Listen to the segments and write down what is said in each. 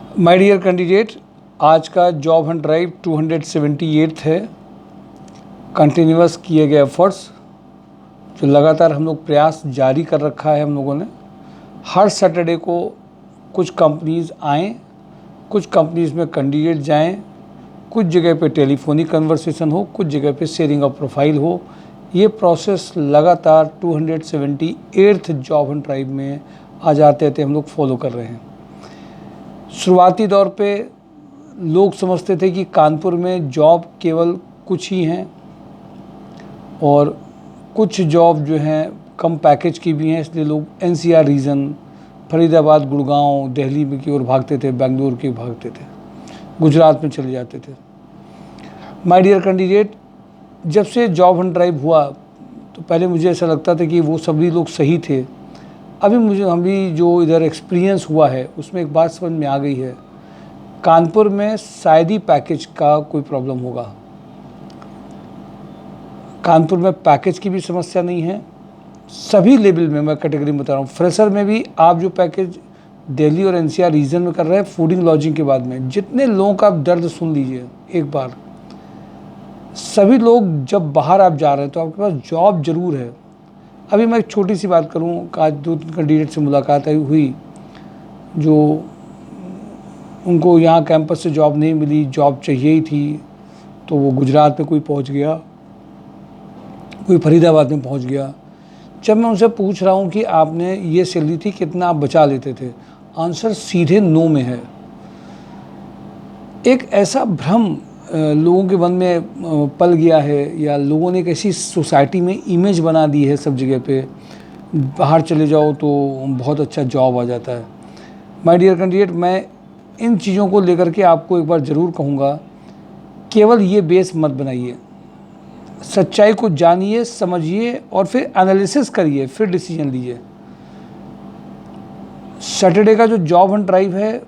My dear candidate, आज का job Hunt drive 278 है। कंटिन्यूअस किए गए एफर्ट्स जो लगातार हम लोग प्रयास जारी कर रखा है हम लोगों ने। हर सैटरडे को कुछ कंपनीज़ आएँ, कुछ कंपनीज़ में कैंडिडेट जाएं, कुछ जगह पे टेलीफोनिक कन्वर्सेशन हो, कुछ जगह पे शेयरिंग ऑफ प्रोफाइल हो। ये प्रोसेस लगातार 278 जॉब हंट ड्राइव में आज आते हम लोग फॉलो कर रहे हैं। शुरुआती दौर पे लोग समझते थे कि कानपुर में जॉब केवल कुछ ही हैं और कुछ जॉब जो हैं कम पैकेज की भी हैं, इसलिए लोग एनसीआर रीजन, फरीदाबाद, गुड़गांव, दिल्ली में की ओर भागते थे, बेंगलुरु की भागते थे, गुजरात में चले जाते थे। माय डियर कैंडिडेट, जब से जॉब हंट ड्राइव हुआ तो पहले मुझे ऐसा लगता था कि वो सभी लोग सही थे। अभी जो इधर एक्सपीरियंस हुआ है उसमें एक बात समझ में आ गई है, कानपुर में शायद ही पैकेज का कोई प्रॉब्लम होगा। कानपुर में पैकेज की भी समस्या नहीं है, सभी लेवल में मैं कैटेगरी में बता रहा हूँ। फ्रेशर में भी आप जो पैकेज दिल्ली और एनसीआर रीजन में कर रहे हैं, फूडिंग लॉजिंग के बाद में जितने लोगों का आप दर्द सुन लीजिए एक बार। सभी लोग जब बाहर आप जा रहे हैं तो आपके पास जॉब ज़रूर है। अभी मैं एक छोटी सी बात करूं, आज 2-3 कैंडिडेट से मुलाकात हुई जो उनको यहाँ कैंपस से जॉब नहीं मिली, जॉब चाहिए ही थी, तो वो गुजरात में कोई पहुँच गया, कोई फरीदाबाद में पहुँच गया। जब मैं उनसे पूछ रहा हूँ कि आपने ये सैलरी थी कितना आप बचा लेते थे, आंसर सीधे नो में है। एक ऐसा भ्रम लोगों के मन में पल गया है, या लोगों ने एक ऐसी सोसाइटी में इमेज बना दी है सब जगह पे, बाहर चले जाओ तो बहुत अच्छा जॉब आ जाता है। माय डियर कैंडिडेट, मैं इन चीज़ों को लेकर के आपको एक बार ज़रूर कहूँगा, केवल ये बेस मत बनाइए। सच्चाई को जानिए, समझिए और फिर एनालिसिस करिए, फिर डिसीजन लीजिए। सैटरडे का जो जॉब हंट ड्राइव है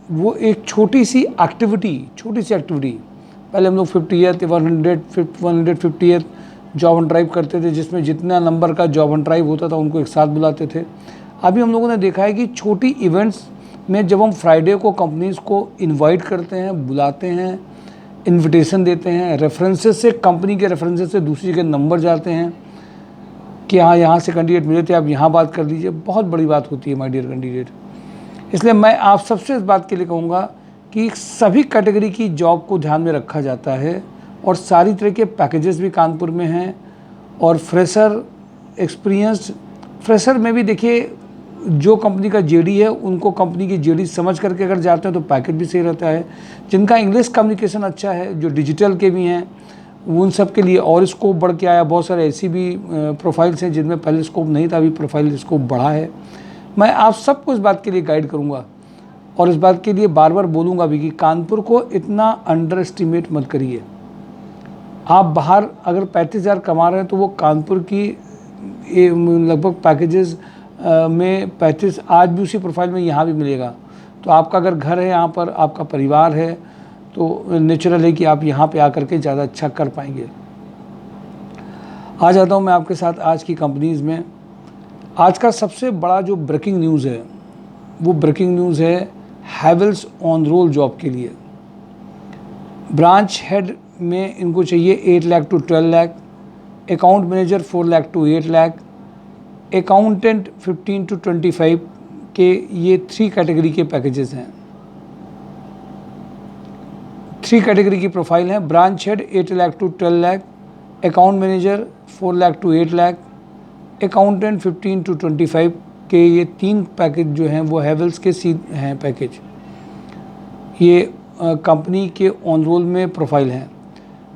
वो एक छोटी सी एक्टिविटी, पहले हम लोग 50th 150th job Hunt drive करते थे, जिसमें जितना नंबर का जॉब हंट ड्राइव होता था उनको एक साथ बुलाते थे। अभी हम लोगों ने देखा है कि छोटी इवेंट्स में जब हम फ्राइडे को कंपनीज़ को इनवाइट करते हैं, बुलाते हैं, इनविटेशन देते हैं, रेफरेंसेस से, कंपनी के रेफरेंसेस से दूसरी जगह नंबर जाते हैं कि हाँ यहाँ से कैंडिडेट मिले थे, आप यहाँ बात कर लीजिए, बहुत बड़ी बात होती है माय डियर कैंडिडेट। इसलिए मैं आप सबसे इस बात के लिए कहूँगा कि सभी कैटेगरी की जॉब को ध्यान में रखा जाता है और सारी तरह के पैकेजेस भी कानपुर में हैं। और फ्रेशर, एक्सपीरियंस्ड फ्रेशर में भी देखिए, जो कंपनी का जेडी है उनको कंपनी की जेडी समझ करके अगर जाते हैं तो पैकेज भी सही रहता है। जिनका इंग्लिश कम्युनिकेशन अच्छा है, जो डिजिटल के भी हैं, उन सब के लिए और स्कोप बढ़ के आया। बहुत सारे ऐसी भी प्रोफाइल्स हैं जिनमें पहले स्कोप नहीं था, अभी प्रोफाइल स्कोप बढ़ा है। मैं आप सबको इस बात के लिए गाइड करूँगा और इस बात के लिए बार बार बोलूँगा भी कि कानपुर को इतना अंडर एस्टिमेट मत करिए। आप बाहर अगर 35,000 कमा रहे हैं तो वो कानपुर की लगभग पैकेजेस में 35 आज भी उसी प्रोफाइल में यहाँ भी मिलेगा। तो आपका अगर घर है यहाँ पर, आपका परिवार है, तो नेचुरल है कि आप यहाँ पे आकर के ज़्यादा अच्छा कर पाएंगे। आ जाता हूँ मैं आपके साथ आज की कंपनीज़ में। आज का सबसे बड़ा जो ब्रेकिंग न्यूज़ है वो ब्रेकिंग न्यूज़ है हैवेल्स ऑन रोल जॉब के लिए। ब्रांच हेड में इनको चाहिए 8 lakh to 12 lakh, account manager 4 lakh to 8 lakh, accountant 15 to 25 K, ये 3 कैटेगरी के पैकेजेस हैं। 3 कैटेगरी की प्रोफाइल है। Branch head 8 lakh to 12 lakh, account manager 4 lakh to 8 lakh, accountant 15 to 25 K, ये 3 पैकेज जो हैं वो हैवेल्स के हैं पैकेज। ये कंपनी के ऑन रोल में प्रोफाइल हैं।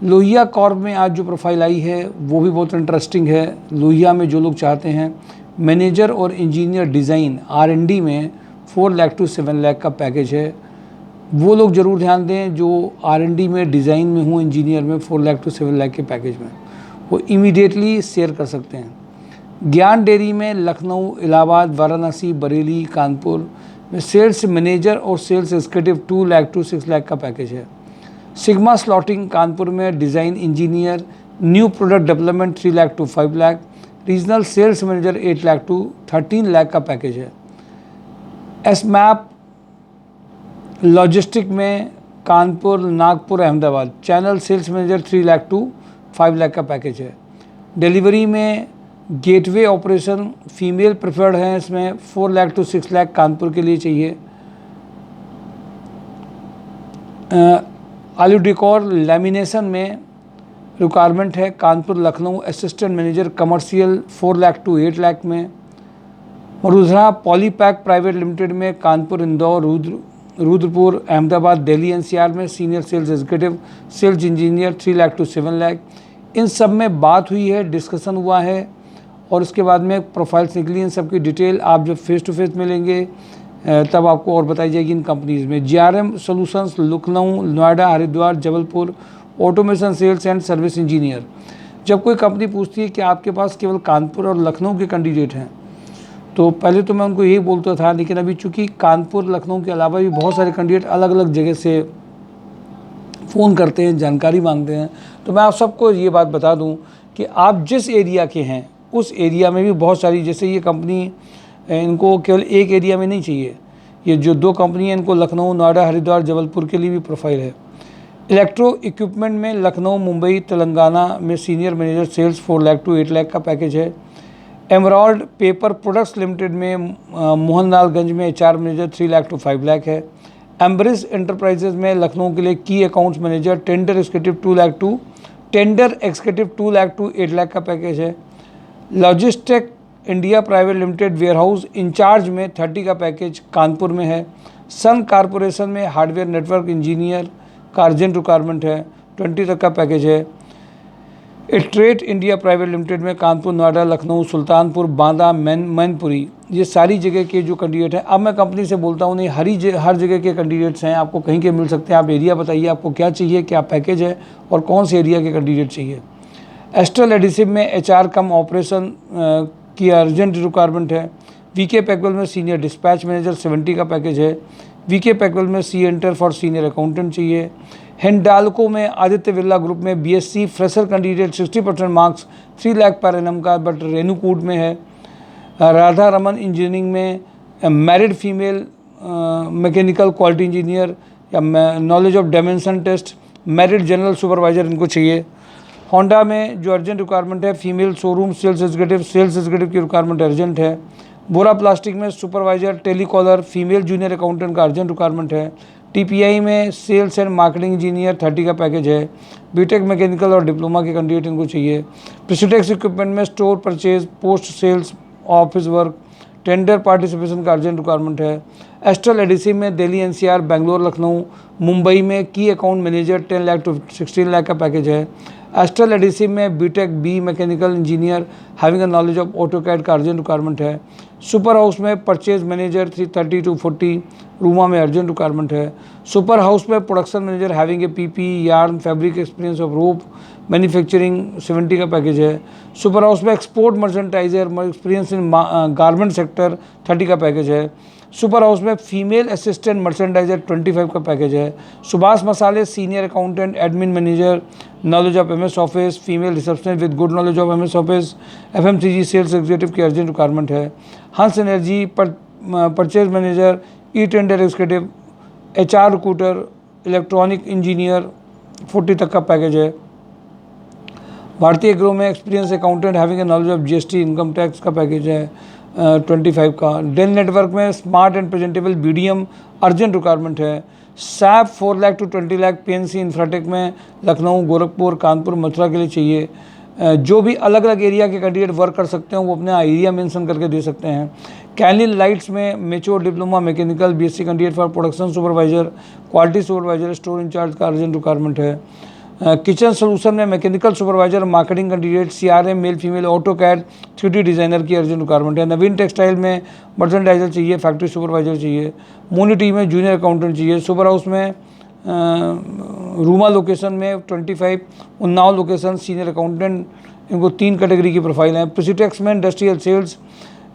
लोहिया कॉर्प में आज जो प्रोफाइल आई है वो भी बहुत इंटरेस्टिंग है। लोहिया में जो लोग चाहते हैं मैनेजर और इंजीनियर डिज़ाइन R&D में 4 लाख टू 7 लाख का पैकेज है। वो लोग ज़रूर ध्यान दें जो R&D में, डिज़ाइन में हूँ, इंजीनियर में 4 लाख टू 7 लाख के पैकेज में, वो इमीडिएटली शेयर कर सकते हैं। ज्ञान डेयरी में लखनऊ, इलाहाबाद, वाराणसी, बरेली, कानपुर में सेल्स मैनेजर और sales executive 2 lakh to 6 lakh का पैकेज है। सिग्मा स्लॉटिंग कानपुर में design engineer, new product development 3 lakh to 5 lakh, regional sales manager 8 lakh to 13 lakh का पैकेज है। एसमैप लॉजिस्टिक में Kanpur, Nagpur, Ahmedabad, channel sales manager 3 lakh to 5 lakh का पैकेज है। डिलीवरी में गेटवे ऑपरेशन फीमेल प्रेफर्ड है, इसमें 4 लाख टू 6 लाख कानपुर के लिए चाहिए। आलू डिकोर लैमिनेशन में रिक्वायरमेंट है Kanpur, Lucknow, assistant manager commercial 4 lakh to 8 lakh में। रुद्रा पॉलीपैक प्राइवेट लिमिटेड में कानपुर, इंदौर, रुद्रपुर, अहमदाबाद, दिल्ली एनसीआर में senior sales executive, sales engineer 3 lakh to 7 lakh. इन सब में बात हुई है, डिस्कशन हुआ है और उसके बाद में प्रोफाइल्स निकली। इन सब की डिटेल आप जब फेस टू फेस मिलेंगे तब आपको और बताई जाएगी इन कंपनीज़ में। GRM solutions Lucknow, Noida, Haridwar, Jabalpur, automation sales and service engineer. जब कोई कंपनी पूछती है कि आपके पास केवल कानपुर और लखनऊ के कैंडिडेट हैं, तो पहले तो मैं उनको यही बोलता था, लेकिन अभी चूँकि कानपुर, लखनऊ के अलावा भी बहुत सारे कैंडिडेट अलग अलग जगह से फ़ोन करते हैं, जानकारी मांगते हैं, तो मैं आप सबको ये बात बता दूं कि आप जिस एरिया के हैं उस एरिया में भी बहुत सारी, जैसे ये कंपनी इनको केवल एक एरिया में नहीं चाहिए, ये जो 2 कंपनी हैं इनको लखनऊ, नोएडा, हरिद्वार, जबलपुर के लिए भी प्रोफाइल है। इलेक्ट्रो इक्विपमेंट में लखनऊ, मुंबई, तेलंगाना में senior manager sales 4 lakh to 8 lakh का पैकेज है। एमराल्ड पेपर प्रोडक्ट्स लिमिटेड में मोहनलालगंज में HR manager 3 lakh to 5 lakh है। एम्ब्रिस एंटरप्राइजेज में लखनऊ के लिए की accounts manager tender executive 2 lakh to 8 lakh का पैकेज है। Logistic India private limited warehouse incharge में 30 का पैकेज कानपुर में है। सन कॉरपोरेशन में हार्डवेयर नेटवर्क इंजीनियर का अर्जेंट रिक्वायरमेंट है, 20 तक का पैकेज है। इट्रेट इंडिया प्राइवेट लिमिटेड में कानपुर, नोएडा, लखनऊ, सुल्तानपुर, बांदा, मैनपुरी, ये सारी जगह के जो कैंडिडेट हैं। अब मैं कंपनी से बोलता हूँ नहीं, हर जगह के कैंडिडेट्स हैं, आपको कहीं के मिल सकते हैं। आप एरिया बताइए आपको क्या चाहिए, क्या पैकेज है और कौन से एरिया के कैंडिडेट चाहिए। एस्ट्रल एडिसिव में एचआर कम ऑपरेशन की अर्जेंट रिक्वायरमेंट है। वीके पैकवेल में सीनियर डिस्पैच मैनेजर 70 का पैकेज है। वीके पैकवेल में C enter for senior accountant चाहिए। हिंडाल्को में आदित्य बिरला ग्रुप में BSc fresher candidate 60% marks 3 lakh per annum का, बट रेणुकूट में है। राधा रमन इंजीनियरिंग में married female mechanical quality engineer या knowledge of dimension test, married general supervisor इनको चाहिए। होंडा में जो अर्जेंट रिक्वायरमेंट है फीमेल शोरूम सेल्स एग्जीक्यूटिव की रिक्वायरमेंट अर्जेंट है। बोरा प्लास्टिक में supervisor telecaller female junior accountant का अर्जेंट रिक्वायरमेंट है। टीपीआई में सेल्स एंड मार्केटिंग इंजीनियर 30 का पैकेज है। बीटेक मैकेनिकल और डिप्लोमा के कैंडिडेट इनको चाहिए। प्रेसिडेक्स इक्विपमेंट में store purchase, post sales, office work, tender participation का अर्जेंट रिक्वायरमेंट है। एस्ट्रल एडिसिव में दिल्ली एनसीआर, बेंगलोर, लखनऊ, मुंबई में की account manager 10 lakh to 16 lakh का पैकेज है। एस्ट्रल एडिसिव में BTech B mechanical engineer having a knowledge of AutoCAD का अर्जेंट रिक्वायरमेंट है। सुपर हाउस में परचेज मैनेजर 30 टू 40, रूमा में अर्जेंट रिक्वायरमेंट है। सुपर हाउस में production manager having a PP, yarn, fabric experience of rope manufacturing 70 का package है। Super house में export merchandiser experience in garment sector 30 का package है। सुपर हाउस में फीमेल असिस्टेंट मर्चेंडाइजर 25 का पैकेज है। Subhash Masale senior accountant admin manager, knowledge of MS Office, female receptionist with good knowledge of MS Office, FMCG sales executive की urgent requirement है। Hans energy purchase manager, E tender executive, HR recruiter, electronic engineer 40 तक का package है। Bharatiya Agro में experience accountant having a knowledge of GST income tax का package है 25 का। Dell network में smart and presentable BDM urgent requirement है। SAP 4 lakh to 20 lakh, PNC Infratech में लखनऊ, गोरखपुर, कानपुर, मथुरा के लिए चाहिए। जो भी अलग अलग एरिया के कैंडिडेट वर्क कर सकते हैं वो अपना एरिया मेंशन करके दे सकते हैं। कैनिल लाइट्स में mature diploma mechanical BSc candidate for production supervisor, quality supervisor, store incharge का अर्जेंट रिक्वायरमेंट है। किचन सोल्यूशन में mechanical supervisor, marketing candidate, CRM male female, AutoCAD, 3D designer की अर्जेंट रिक्वायरमेंट है। नवीन टेक्सटाइल में merchandiser चाहिए, factory supervisor चाहिए। मोनिटी में जूनियर अकाउंटेंट चाहिए। सुपर हाउस में रूमा लोकेशन में 25, उन्नाव लोकेशन सीनियर अकाउंटेंट, इनको 3 कैटेगरी की प्रोफाइल हैं। प्रेसिटेक्स में industrial sales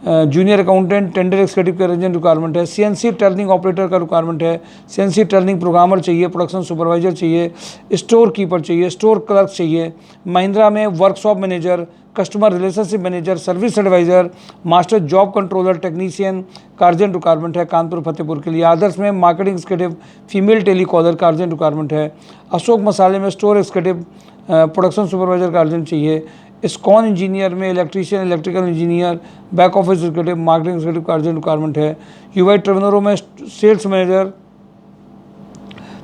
junior accountant tender executive का अर्जेंट रिक्वायरमेंट है। सीएनसी टर्निंग ऑपरेटर का रिक्वायरमेंट है। सीएनसी टर्निंग प्रोग्रामर चाहिए। प्रोडक्शन सुपरवाइजर चाहिए। स्टोर कीपर चाहिए। स्टोर क्लर्क चाहिए। महिंद्रा में workshop manager, customer relationship manager, service advisor, master job controller technician का अर्जेंट रिक्वायरमेंट है कानपुर फतेहपुर के लिए। आदर्श में मार्केटिंग एक्सिक्यूटिव फीमेल टेलीकॉलर का अर्जेंट रिक्वायरमेंट है। अशोक मसाले में स्टोर एक्सिक्यूटिव प्रोडक्शन सुपरवाइजर का अर्जेंट चाहिए। इस्कॉन इंजीनियर में electrician, electrical engineer, back office executive, marketing executive का अर्जेंट रिक्वायरमेंट है। यूवाई ट्रेवनरो में sales manager,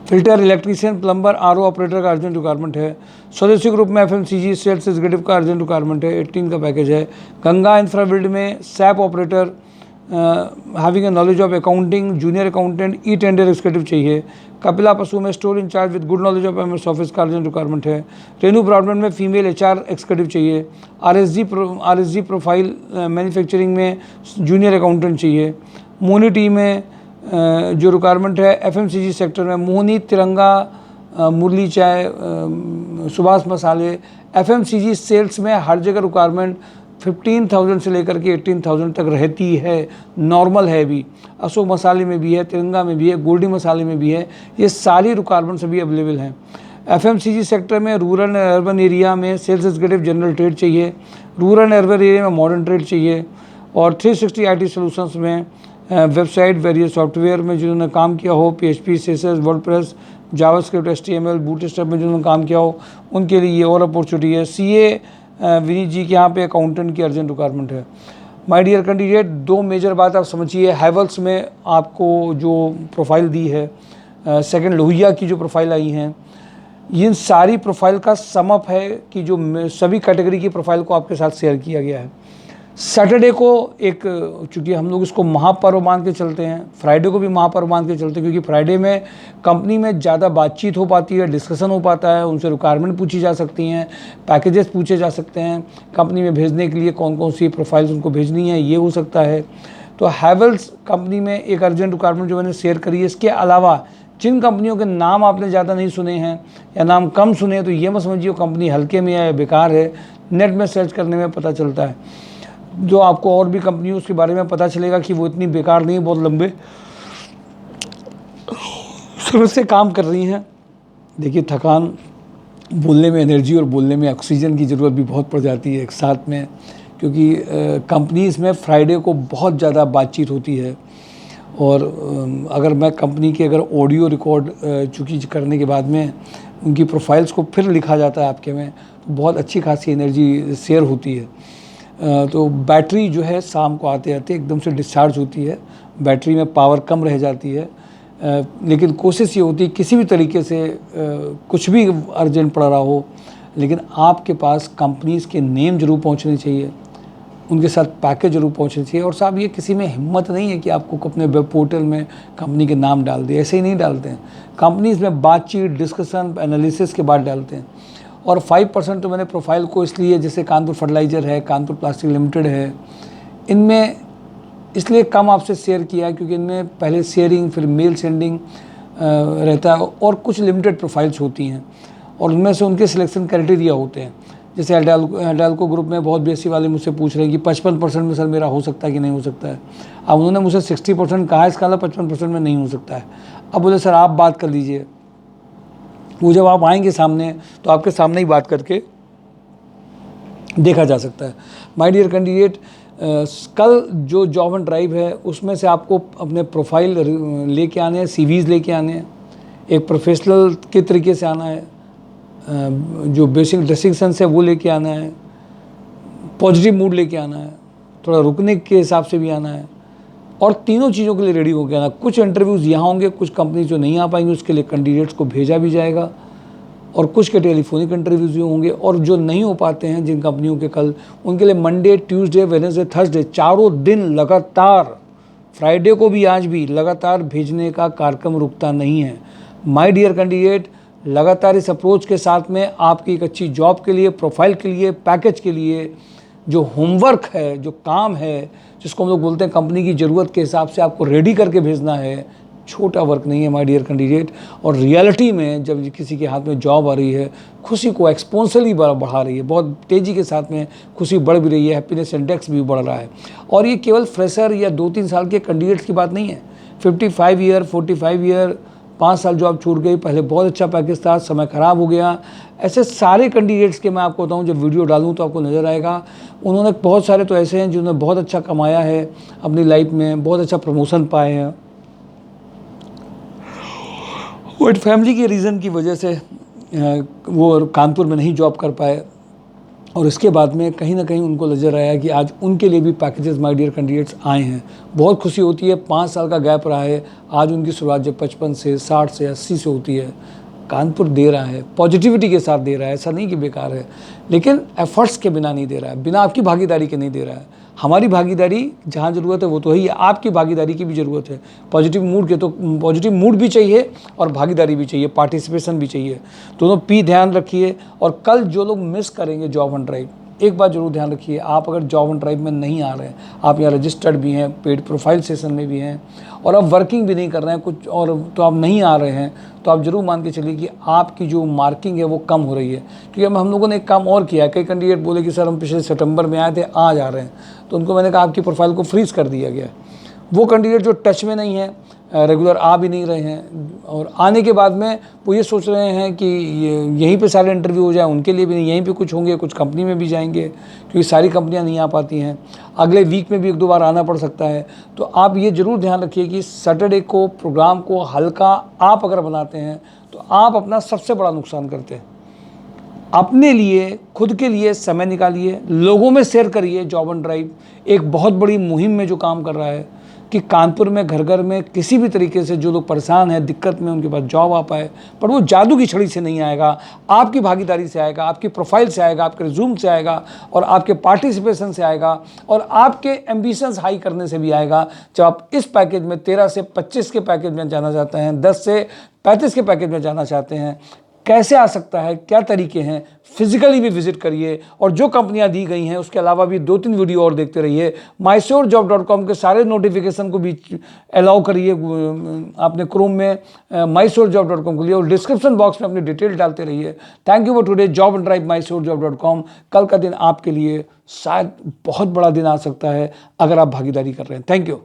filter electrician, plumber, RO operator का अर्जेंट रिक्वायरमेंट है। स्वदेशी ग्रुप में एफएमसीजी सेल्स एग्जीक्यूटिव का अर्जेंट रिक्वायरमेंट है। 18 का पैकेज है। गंगा इंफ्राबिल्ड में SAP operator having a knowledge of accounting, junior accountant, e tender executive चाहिए। कपिला पशु में store incharge with good knowledge of MS office का अर्जेंट रिक्वायरमेंट है। रेनू ब्रॉडबैंड में फीमेल एचआर एक्जीक्यूटिव चाहिए। आरएसजी प्रोफाइल मैन्युफैक्चरिंग में जूनियर अकाउंटेंट चाहिए। Moni T में जो रिक्वायरमेंट है एफएमसीजी सेक्टर में मोहनी, तिरंगा, मुरली चाय, सुभाष मसाले, एफएमसीजी सेल्स में हर जगह रिक्वायरमेंट 15,000 से लेकर के 18,000 तक रहती है, नॉर्मल है भी। अशोक मसाले में भी है, तिरंगा में भी है, गोल्डी मसाले में भी है। ये सारी रिक्वायरमेंट्स अभी अवेलेबल हैं। एफएमसीजी सेक्टर में रूरल एंड अर्बन एरिया में सेल्स एग्जीक्यूटिव जनरल ट्रेड चाहिए। रूरल एंड अर्बन एरिया में मॉडर्न ट्रेड चाहिए। और 360 आईटी सॉल्यूशंस में वेबसाइट, वेरियस सॉफ्टवेयर में जिन्होंने काम किया हो, PHP, CSS, WordPress, JavaScript, HTML, bootstrap में जिन्होंने काम किया हो, उनके लिए ये और अपॉर्चुनिटी है। सीए विनीत जी के यहाँ पे अकाउंटेंट की अर्जेंट रिक्वायरमेंट है। माय डियर कैंडिडेट, दो मेजर बात आप समझिए। हैवेल्स में आपको जो प्रोफाइल दी है, सेकंड लोहिया की जो प्रोफाइल आई हैं, इन सारी प्रोफाइल का समअप है कि जो सभी कैटेगरी की प्रोफाइल को आपके साथ शेयर किया गया है। सैटरडे को एक, चूँकि हम लोग इसको महापर्व मान के चलते हैं, फ्राइडे को भी महापर्व मान के चलते हैं, क्योंकि फ्राइडे में कंपनी में ज़्यादा बातचीत हो पाती है, डिस्कशन हो पाता है, उनसे रिक्वायरमेंट पूछी जा सकती हैं, पैकेजेस पूछे जा सकते हैं, कंपनी में भेजने के लिए कौन कौन सी प्रोफाइल्स उनको भेजनी है, ये हो सकता है। तो हैवेल्स कंपनी में एक अर्जेंट रिक्वायरमेंट जो मैंने शेयर करी है। इसके अलावा जिन कंपनियों के नाम आपने ज़्यादा नहीं सुने हैं या नाम कम सुने हैं, तो ये मत समझिए कंपनी हल्के में या बेकार है। नेट में सर्च करने में पता चलता है। जो आपको और भी कंपनियों के बारे में पता चलेगा कि वो इतनी बेकार नहीं, बहुत लंबे समय से काम कर रही हैं। देखिए, थकान, बोलने में एनर्जी और बोलने में ऑक्सीजन की ज़रूरत भी बहुत पड़ जाती है एक साथ में, क्योंकि कंपनीज़ में फ्राइडे को बहुत ज़्यादा बातचीत होती है। और अगर मैं कंपनी के अगर ऑडियो रिकॉर्ड चूँकि करने के बाद में उनकी प्रोफाइल्स को फिर लिखा जाता है आपके में, तो बहुत अच्छी खासी एनर्जी शेयर होती है। तो बैटरी जो है शाम को आते आते एकदम से डिस्चार्ज होती है, बैटरी में पावर कम रह जाती है। लेकिन कोशिश ये होती है किसी भी तरीके से कुछ भी अर्जेंट पड़ रहा हो, लेकिन आपके पास कंपनीज़ के नेम जरूर पहुंचने चाहिए, उनके साथ पैकेज जरूर पहुंचने चाहिए। और साहब, ये किसी में हिम्मत नहीं है कि आपको अपने वेब पोर्टल में कंपनी के नाम डाल दे, ऐसे ही नहीं डालते हैं। कंपनीज़ में बातचीत, डिस्कशन, एनालिसिस के बाद डालते हैं। और 5% तो मैंने प्रोफाइल को इसलिए, जैसे कानपुर फर्टिलाइज़र है, कानपुर प्लास्टिक लिमिटेड है, इनमें इसलिए कम आपसे शेयर किया है क्योंकि इनमें पहले शेयरिंग, फिर मेल सेंडिंग रहता है, और कुछ लिमिटेड प्रोफाइल्स होती हैं और उनमें से उनके सिलेक्शन क्राइटेरिया होते हैं। जैसे एडाल्को ग्रुप में बहुत बीएससी वाले मुझसे पूछ रहे हैं कि 55% में सर मेरा हो सकता है कि नहीं हो सकता है। अब उन्होंने मुझसे 60% कहा है, इसका 55% में नहीं हो सकता है। अब बोले सर आप बात कर लीजिए। वो जब आप आएंगे सामने तो आपके सामने ही बात करके देखा जा सकता है। माय डियर कैंडिडेट, कल जो जॉब एंड ड्राइव है उसमें से आपको अपने प्रोफाइल लेके आने हैं, सीवीज़ लेके आने हैं, एक प्रोफेशनल के तरीके से आना है, जो बेसिक ड्रेसिंग सेंस है वो लेके आना है, पॉजिटिव मूड लेके आना है, थोड़ा रुकने के हिसाब से भी आना है, और तीनों चीज़ों के लिए रेडी हो गया ना। कुछ इंटरव्यूज़ यहाँ होंगे, कुछ कंपनी जो नहीं आ पाएंगी उसके लिए कैंडिडेट्स को भेजा भी जाएगा, और कुछ के टेलीफोनिक इंटरव्यूज़ भी होंगे। और जो नहीं हो पाते हैं जिन कंपनियों के कल, उनके लिए मंडे, ट्यूसडे, वेडनेसडे, थर्सडे, चारों दिन लगातार, फ्राइडे को भी आज भी लगातार भेजने का कार्यक्रम रुकता नहीं है। माय डियर कैंडिडेट, लगातार इस अप्रोच के साथ में आपकी एक अच्छी जॉब के लिए, प्रोफाइल के लिए, पैकेज के लिए जो होमवर्क है, जो काम है, जिसको हम लोग बोलते हैं कंपनी की ज़रूरत के हिसाब से आपको रेडी करके भेजना है, छोटा वर्क नहीं है माय डियर कैंडिडेट। और रियलिटी में जब किसी के हाथ में जॉब आ रही है, खुशी को एक्सपोनेंशियली बढ़ा रही है, बहुत तेज़ी के साथ में खुशी बढ़ भी रही है, हैप्पीनेस इंडेक्स भी बढ़ रहा है। और ये केवल फ्रेशर या 2-3 साल के कैंडिडेट्स की बात नहीं है, 55 ईयर, 45 ईयर, 5 साल जॉब छूट गई, पहले बहुत अच्छा पैकेज था, समय ख़राब हो गया, ऐसे सारे कैंडिडेट्स के मैं आपको बताऊं, जब वीडियो डालूं तो आपको नज़र आएगा। उन्होंने बहुत सारे तो ऐसे हैं जिन्होंने बहुत अच्छा कमाया है अपनी लाइफ में, बहुत अच्छा प्रमोशन पाए हैं, बट फैमिली के रीज़न की वजह से वो कानपुर में नहीं जॉब कर पाए। और इसके बाद में कहीं ना कहीं उनको नज़र आया कि आज उनके लिए भी पैकेजेस माय डियर कैंडिडेट्स आए हैं। बहुत खुशी होती है, 5 साल का गैप रहा है, आज उनकी शुरुआत जब 55 से 60 से 80 से होती है। कानपुर दे रहा है, पॉजिटिविटी के साथ दे रहा है, ऐसा नहीं कि बेकार है, लेकिन एफर्ट्स के बिना नहीं दे रहा है, बिना आपकी भागीदारी के नहीं दे रहा है। हमारी भागीदारी जहाँ ज़रूरत है वो तो है, आपकी भागीदारी की भी ज़रूरत है। पॉजिटिव मूड के तो पॉजिटिव मूड भी चाहिए और भागीदारी भी चाहिए, पार्टिसिपेशन भी चाहिए, दोनों पी ध्यान रखिए। और कल जो लोग मिस करेंगे जॉब ऑन ड्राइव, एक बात जरूर ध्यान रखिए, आप अगर जॉब ऑन ड्राइव में नहीं आ रहे हैं, आप यहाँ रजिस्टर्ड भी हैं, पेड प्रोफाइल सेशन में भी हैं और आप वर्किंग भी नहीं कर रहे हैं कुछ और, तो आप नहीं आ रहे हैं, तो आप जरूर मान के चलिए कि आपकी जो मार्किंग है वो कम हो रही है। क्योंकि हम लोगों ने एक काम और किया है, कई कैंडिडेट बोले कि सर हम पिछले सितंबर में आए थे, आज आ रहे हैं, तो उनको मैंने कहा आपकी प्रोफाइल को फ्रीज कर दिया गया। वो कैंडिडेट जो टच में नहीं है, रेगुलर आ भी नहीं रहे हैं, और आने के बाद में वो ये सोच रहे हैं कि यहीं पे सारे इंटरव्यू हो जाए, उनके लिए भी नहीं, यहीं पे कुछ होंगे, कुछ कंपनी में भी जाएंगे, क्योंकि सारी कंपनियां नहीं आ पाती हैं, अगले वीक में भी 1-2 बार आना पड़ सकता है। तो आप ये ज़रूर ध्यान रखिए कि सैटरडे को प्रोग्राम को हल्का आप अगर बनाते हैं तो आप अपना सबसे बड़ा नुकसान करते हैं। अपने लिए, खुद के लिए समय निकालिए, लोगों में शेयर करिए। जॉब ऑन ड्राइव एक बहुत बड़ी मुहिम में जो काम कर रहा है कि कानपुर में घर घर में किसी भी तरीके से जो लोग परेशान हैं, दिक्कत में, उनके पास जॉब आ पाए। पर वो जादू की छड़ी से नहीं आएगा, आपकी भागीदारी से आएगा, आपकी प्रोफाइल से आएगा, आपके रिज्यूम से आएगा और आपके पार्टिसिपेशन से आएगा और आपके एम्बिशंस हाई करने से भी आएगा। जब आप इस पैकेज में 13 से 25 के पैकेज में जाना चाहते हैं, 10 से 35 के पैकेज में जाना चाहते हैं, कैसे आ सकता है, क्या तरीके हैं, फिजिकली भी विजिट करिए। और जो कंपनियां दी गई हैं उसके अलावा भी 2-3 वीडियो और देखते रहिए। mysurejob.com के सारे नोटिफिकेशन को भी अलाउ करिए, आपने क्रोम में mysurejob.com को लिए और डिस्क्रिप्शन बॉक्स में अपनी डिटेल डालते रहिए। Thank you for today, job on drive, mysurejob.com। कल का दिन आपके लिए शायद बहुत बड़ा दिन आ सकता है अगर आप भागीदारी कर रहे हैं। Thank you.